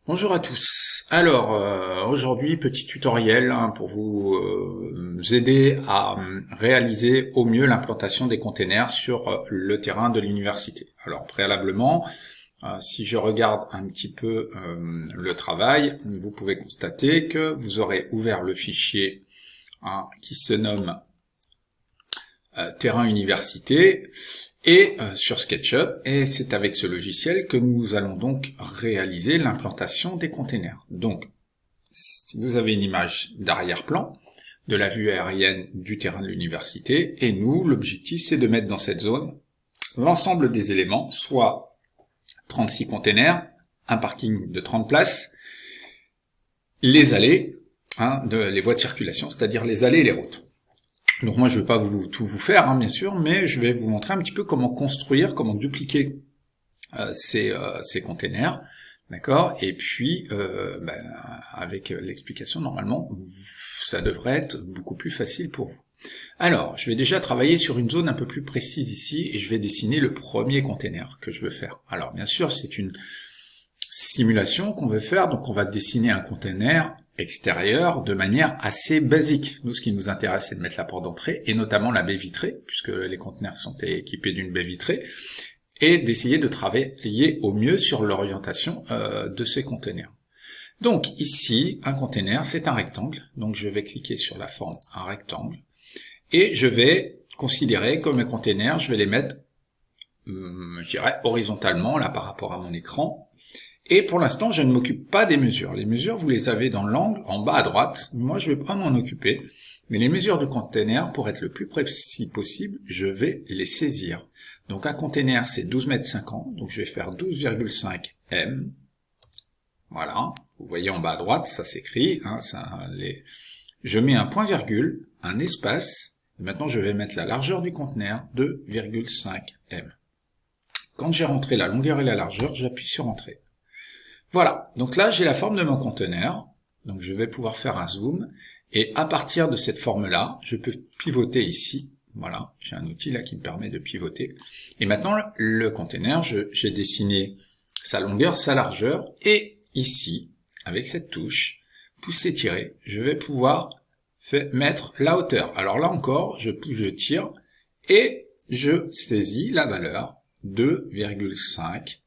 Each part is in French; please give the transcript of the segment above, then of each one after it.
Bonjour à tous. Alors, aujourd'hui, petit tutoriel pour vous aider à réaliser au mieux l'implantation des containers sur le terrain de l'université. Alors, préalablement, si je regarde un petit peu le travail, vous pouvez constater que vous aurez ouvert le fichier qui se nomme terrain université et sur SketchUp, et c'est avec ce logiciel que nous allons donc réaliser l'implantation des containers. Donc, vous avez une image d'arrière-plan de la vue aérienne du terrain de l'université, et nous, l'objectif, c'est de mettre dans cette zone l'ensemble des éléments, soit 36 containers, un parking de 30 places, les allées, les voies de circulation, c'est-à-dire les allées et les routes. Donc moi je ne vais pas tout vous faire bien sûr, mais je vais vous montrer un petit peu comment construire, comment dupliquer ces containers, d'accord. Et puis avec l'explication normalement ça devrait être beaucoup plus facile pour vous. Alors je vais déjà travailler sur une zone un peu plus précise ici et je vais dessiner le premier container que je veux faire. Alors bien sûr c'est une simulation qu'on veut faire, donc on va dessiner un container extérieur de manière assez basique. Nous, ce qui nous intéresse, c'est de mettre la porte d'entrée, et notamment la baie vitrée, puisque les containers sont équipés d'une baie vitrée, et d'essayer de travailler au mieux sur l'orientation de ces containers. Donc ici, un container, c'est un rectangle, donc je vais cliquer sur la forme un rectangle, et je vais considérer que mes containers, je vais les mettre, je dirais, horizontalement, là par rapport à mon écran. Et pour l'instant, je ne m'occupe pas des mesures. Les mesures, vous les avez dans l'angle, en bas à droite. Moi, je ne vais pas m'en occuper. Mais les mesures du container, pour être le plus précis possible, je vais les saisir. Donc un container, c'est 12 mètres 50. Donc je vais faire 12,5 m. Voilà. Vous voyez en bas à droite, ça s'écrit. Je mets un point virgule, un espace. Et maintenant, je vais mettre la largeur du conteneur, 2,5 m. Quand j'ai rentré la longueur et la largeur, j'appuie sur Entrée. Voilà, donc là j'ai la forme de mon conteneur, donc je vais pouvoir faire un zoom, et à partir de cette forme-là, je peux pivoter ici, voilà, j'ai un outil là qui me permet de pivoter, et maintenant le conteneur, j'ai dessiné sa longueur, sa largeur, et ici, avec cette touche, pousser-tirer, je vais pouvoir mettre la hauteur. Alors là encore, je pousse, je tire, et je saisis la valeur 2,5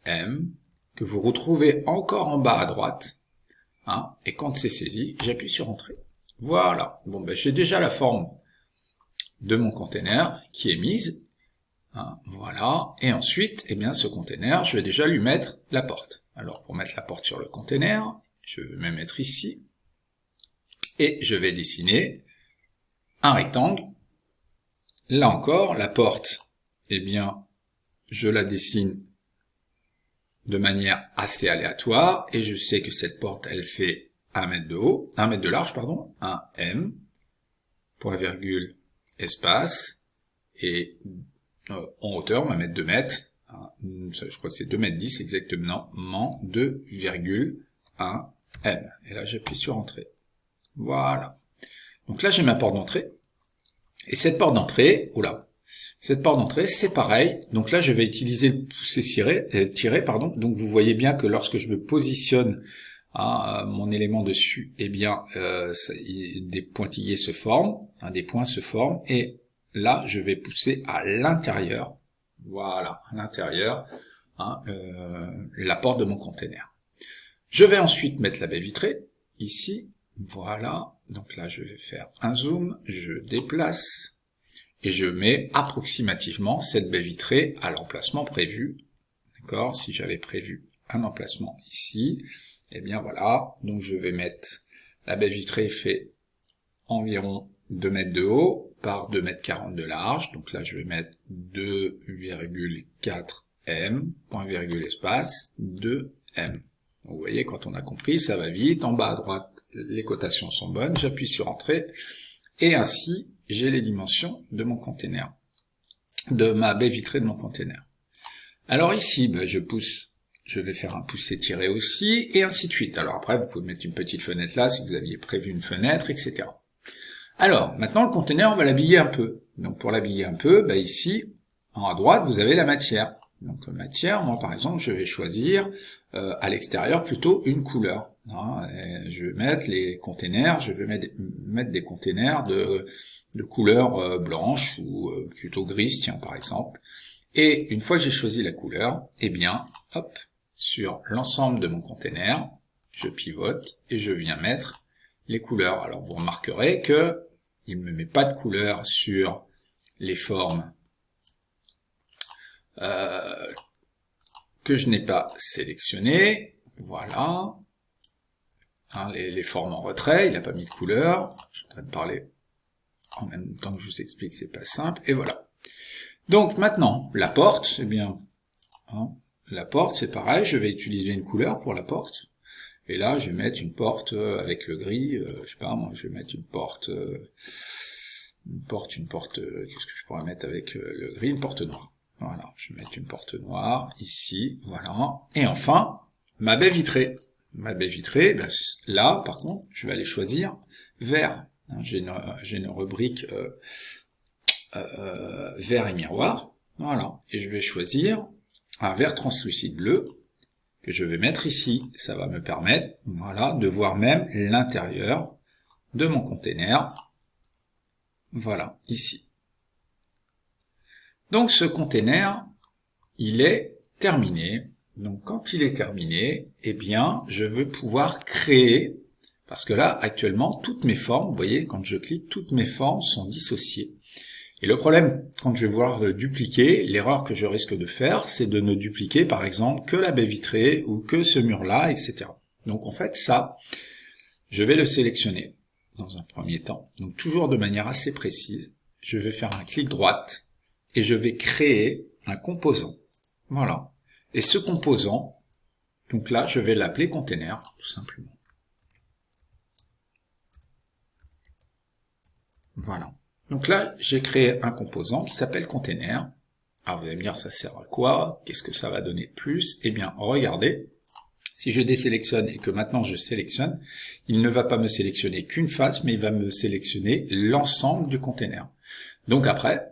m, que vous retrouvez encore en bas à droite, et quand c'est saisi, j'appuie sur Entrée. Voilà, bon j'ai déjà la forme de mon container qui est mise, voilà, et ensuite, ce container, je vais déjà lui mettre la porte. Alors pour mettre la porte sur le container, je vais me mettre ici, et je vais dessiner un rectangle. Là encore, la porte, je la dessine de manière assez aléatoire, et je sais que cette porte, elle fait 1 mètre de haut, 1 mètre de large, pardon, 1 m, point virgule, espace, et en hauteur, on va mettre 2 mètres, je crois que c'est 2 mètres 10 exactement, 2,1 m. Et là, j'appuie sur Entrée. Voilà. Donc là, j'ai ma porte d'entrée, et cette porte d'entrée, cette porte d'entrée, c'est pareil. Donc là, je vais utiliser le pousser-tirer, Donc vous voyez bien que lorsque je me positionne mon élément dessus, des pointillés se forment, des points se forment, et là, je vais pousser à l'intérieur. Voilà, à l'intérieur, la porte de mon container. Je vais ensuite mettre la baie vitrée, ici. Voilà. Donc là, je vais faire un zoom, je déplace, et je mets approximativement cette baie vitrée à l'emplacement prévu. D'accord? Si j'avais prévu un emplacement ici, voilà. Donc je vais mettre, la baie vitrée fait environ 2 mètres de haut par 2 mètres 40 de large. Donc là je vais mettre 2,4 m, point virgule espace, 2 m. Donc vous voyez, quand on a compris, ça va vite. En bas à droite, les cotations sont bonnes. J'appuie sur Entrée. Et ainsi, j'ai les dimensions de mon container, de ma baie vitrée de mon container. Alors ici, je vais faire un pousser-tirer aussi, et ainsi de suite. Alors après, vous pouvez mettre une petite fenêtre là, si vous aviez prévu une fenêtre, etc. Alors, maintenant, le container, on va l'habiller un peu. Donc pour l'habiller un peu, ici, en haut à droite, vous avez la matière. Donc matière, moi par exemple, je vais choisir à l'extérieur plutôt une couleur. Hein, je vais mettre les containers, je vais mettre des containers de couleur blanche ou plutôt grise, tiens par exemple. Et une fois que j'ai choisi la couleur, eh bien, hop, sur l'ensemble de mon container, je pivote et je viens mettre les couleurs. Alors vous remarquerez que il ne me met pas de couleur sur les formes que je n'ai pas sélectionnées. Voilà. Hein, les formes en retrait, il n'a pas mis de couleur. Je suis en train de parler en même temps que je vous explique, c'est pas simple. Et voilà. Donc maintenant, la porte, eh bien, hein, la porte c'est pareil, je vais utiliser une couleur pour la porte. Et là, je vais mettre une porte avec le gris, je sais pas, moi je vais mettre une porte, qu'est-ce que je pourrais mettre avec le gris, une porte noire. Voilà, je vais mettre une porte noire ici, voilà. Et enfin, ma baie vitrée. Ma baie vitrée, ben, là, par contre, je vais aller choisir vert. J'ai une rubrique vert et miroir, voilà. Et je vais choisir un vert translucide bleu que je vais mettre ici. Ça va me permettre, voilà, de voir même l'intérieur de mon container. Voilà, ici. Donc ce container, il est terminé. Donc quand il est terminé, eh bien, je vais pouvoir créer, parce que là, actuellement, toutes mes formes, vous voyez, quand je clique, toutes mes formes sont dissociées. Et le problème, quand je vais vouloir dupliquer, l'erreur que je risque de faire, c'est de ne dupliquer, par exemple, que la baie vitrée, ou que ce mur-là, etc. Donc en fait, ça, je vais le sélectionner dans un premier temps. Donc toujours de manière assez précise, je vais faire un clic droite, et je vais créer un composant. Voilà. Et ce composant, donc là, je vais l'appeler container, tout simplement. Voilà. Donc là, j'ai créé un composant qui s'appelle container. Alors vous allez me dire, ça sert à quoi? Qu'est-ce que ça va donner de plus? Eh bien, regardez, si je désélectionne et que maintenant je sélectionne, il ne va pas me sélectionner qu'une face, mais il va me sélectionner l'ensemble du container. Donc après,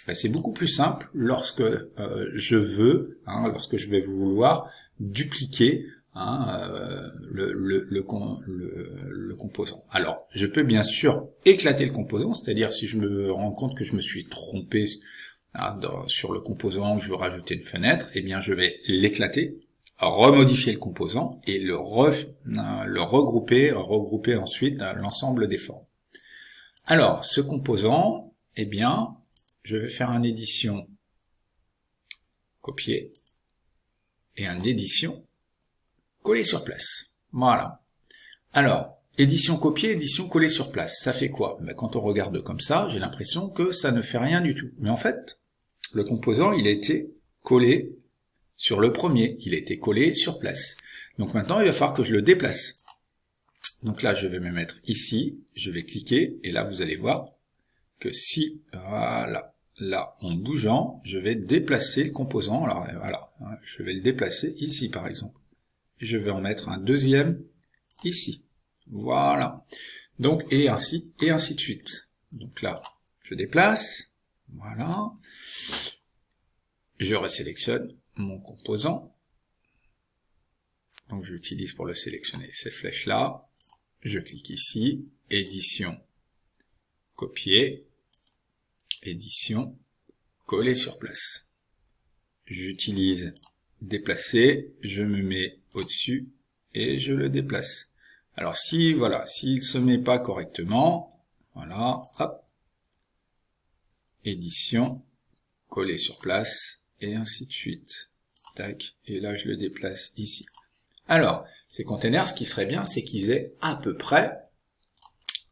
ben c'est beaucoup plus simple lorsque je veux, lorsque je vais vouloir dupliquer le composant. Alors, je peux bien sûr éclater le composant, c'est-à-dire si je me rends compte que je me suis trompé sur le composant, que je veux rajouter une fenêtre, eh bien je vais l'éclater, remodifier le composant et le regrouper ensuite l'ensemble des formes. Alors, ce composant, eh bien, je vais faire un édition copier et un édition coller sur place. Voilà. Alors, édition copier, édition coller sur place, ça fait quoi? Ben, quand on regarde comme ça, j'ai l'impression que ça ne fait rien du tout. Mais en fait, le composant, il a été collé sur le premier, il a été collé sur place. Donc maintenant, il va falloir que je le déplace. Donc là, je vais me mettre ici, je vais cliquer, et là, vous allez voir que si, voilà, là, en bougeant, je vais déplacer le composant. Alors voilà, je vais le déplacer ici, par exemple. Je vais en mettre un deuxième ici. Voilà. Donc, et ainsi de suite. Donc là, je déplace. Voilà. Je resélectionne mon composant. Donc, j'utilise pour le sélectionner ces flèches-là. Je clique ici. Édition. Copier. Édition. Coller sur place. J'utilise déplacer. Je me mets au-dessus et je le déplace. Alors si, voilà, s'il se met pas correctement, voilà, hop, édition, coller sur place, et ainsi de suite. Tac, et là je le déplace ici. Alors, ces containers, ce qui serait bien, c'est qu'ils aient à peu près,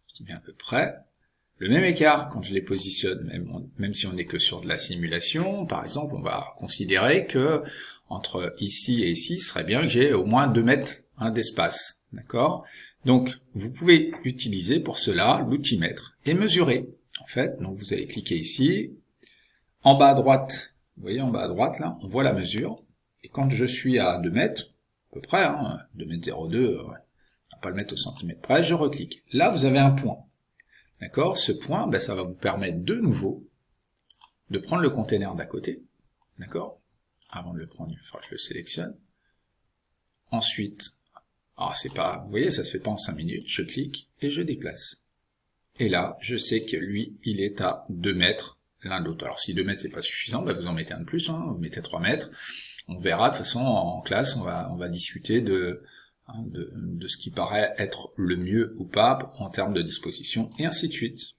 je dis bien à peu près, le même écart quand je les positionne, même si on n'est que sur de la simulation, par exemple, on va considérer que entre ici et ici, ce serait bien que j'ai au moins 2 mètres d'espace, d'accord? Donc, vous pouvez utiliser pour cela l'outil mètre et mesurer. En fait, donc vous allez cliquer ici, en bas à droite, vous voyez en bas à droite là, on voit la mesure, et quand je suis à 2 mètres, à peu près, 2 mètres 02, on va pas le mettre au centimètre près, je reclique. Là, vous avez un point. D'accord? Ce point, ben, ça va vous permettre de nouveau de prendre le container d'à côté, d'accord? avant de le prendre, il faudra que je le sélectionne. Ensuite, c'est pas, vous voyez, ça se fait pas en 5 minutes, je clique et je déplace. Et là, je sais que lui, il est à 2 mètres l'un de l'autre. Alors si 2 mètres c'est pas suffisant, vous en mettez un de plus, vous mettez 3 mètres. On verra, de toute façon, en classe, on va discuter de ce qui paraît être le mieux ou pas en termes de disposition, et ainsi de suite.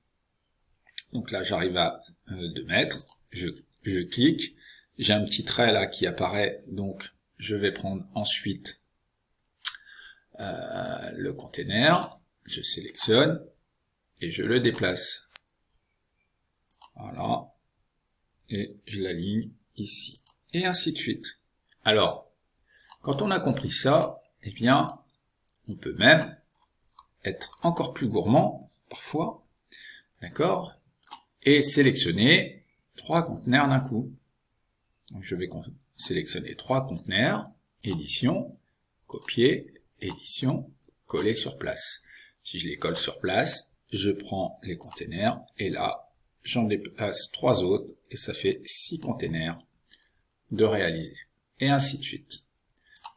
Donc là, j'arrive à 2 mètres, je clique, j'ai un petit trait là qui apparaît, donc je vais prendre ensuite le container, je sélectionne, et je le déplace. Voilà. Et je l'aligne ici. Et ainsi de suite. Alors, quand on a compris ça, eh bien, on peut même être encore plus gourmand, parfois, d'accord, et sélectionner 3 conteneurs d'un coup. Donc je vais sélectionner 3 conteneurs, édition, copier, édition, coller sur place. Si je les colle sur place, je prends les containers, et là, j'en déplace 3 autres, et ça fait 6 containers de réaliser. Et ainsi de suite.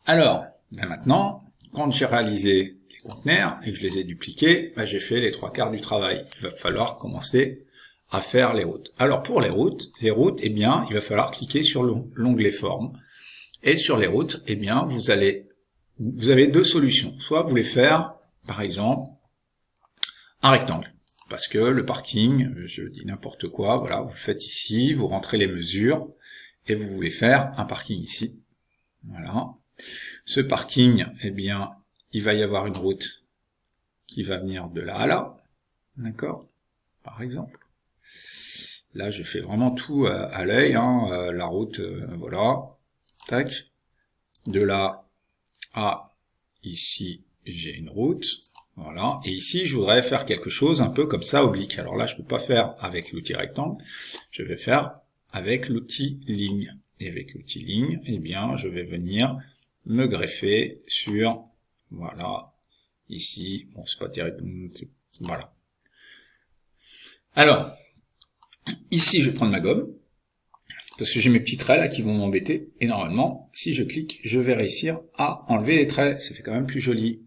Alors, maintenant, quand j'ai réalisé les conteneurs, et que je les ai dupliqués, j'ai fait les 3/4 du travail. Il va falloir commencer à faire les routes. Alors pour les routes, eh bien, il va falloir cliquer sur l'onglet forme. Et sur les routes, eh bien, vous avez 2 solutions. Soit vous voulez faire, par exemple, un rectangle, parce que le parking, je dis n'importe quoi, voilà, vous le faites ici, vous rentrez les mesures, et vous voulez faire un parking ici, voilà. Ce parking, eh bien, il va y avoir une route qui va venir de là à là, d'accord, par exemple. Là, je fais vraiment tout à l'œil, la route, voilà, tac, de là à ici, j'ai une route. Voilà, et ici je voudrais faire quelque chose un peu comme ça, oblique. Alors là je peux pas faire avec l'outil rectangle, je vais faire avec l'outil ligne. Et avec l'outil ligne, eh bien je vais venir me greffer sur, voilà, ici, bon c'est pas terrible, voilà. Alors, ici je vais prendre ma gomme, parce que j'ai mes petits traits là qui vont m'embêter, et normalement, si je clique, je vais réussir à enlever les traits, ça fait quand même plus joli.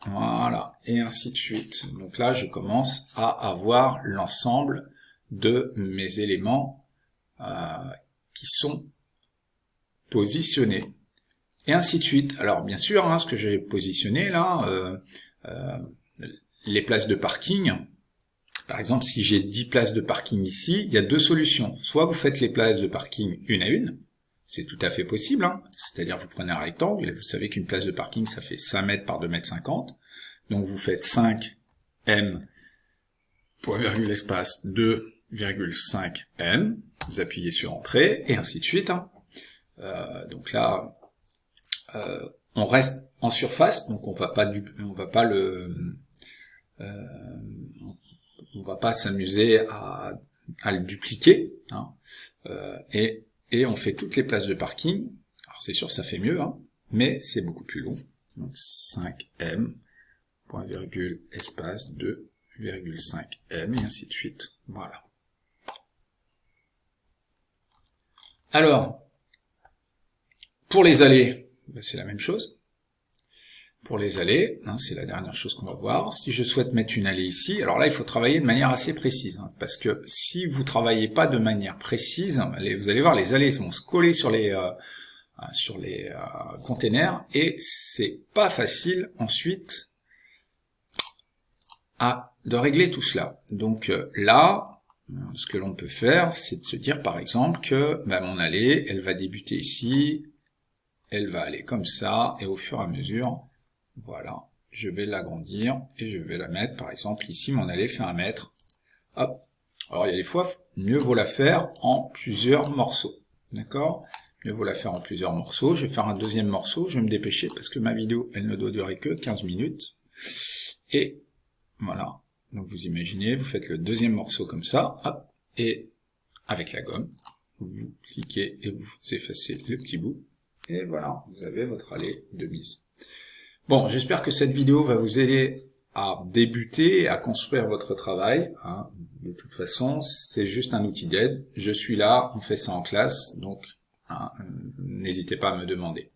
Voilà, et ainsi de suite. Donc là, je commence à avoir l'ensemble de mes éléments qui sont positionnés. Et ainsi de suite. Alors bien sûr, ce que j'ai positionné là, les places de parking, par exemple, si j'ai 10 places de parking ici, il y a 2 solutions. Soit vous faites les places de parking une à une, c'est tout à fait possible, c'est-à-dire vous prenez un rectangle, et vous savez qu'une place de parking ça fait 5 mètres par 2 mètres 50, donc vous faites 5 m, point virgule espace 2,5 m, vous appuyez sur entrée, et ainsi de suite. Donc là, on reste en surface, donc on va pas s'amuser à le dupliquer, et on fait toutes les places de parking. Alors c'est sûr ça fait mieux, mais c'est beaucoup plus long. Donc 5m, point virgule, espace 2,5 m, et ainsi de suite. Voilà. Alors, pour les allées, c'est la même chose. Pour les allées, c'est la dernière chose qu'on va voir. Si je souhaite mettre une allée ici, alors là il faut travailler de manière assez précise, parce que si vous travaillez pas de manière précise, vous allez voir les allées vont se coller sur les containers, et c'est pas facile ensuite de régler tout cela. Donc là, ce que l'on peut faire, c'est de se dire par exemple que mon allée, elle va débuter ici, elle va aller comme ça, et au fur et à mesure, voilà, je vais l'agrandir, et je vais la mettre, par exemple ici, mon allée fait 1 mètre. Hop. Alors il y a des fois, mieux vaut la faire en plusieurs morceaux, d'accord ? Mieux vaut la faire en plusieurs morceaux. Je vais faire un deuxième morceau, je vais me dépêcher parce que ma vidéo, elle ne doit durer que 15 minutes. Et voilà, donc vous imaginez, vous faites le deuxième morceau comme ça, hop, et avec la gomme, vous cliquez et vous effacez le petit bout, et voilà, vous avez votre allée de mise. Bon, j'espère que cette vidéo va vous aider à débuter, à construire votre travail. De toute façon, c'est juste un outil d'aide. Je suis là, on fait ça en classe, donc hein. N'hésitez pas à me demander.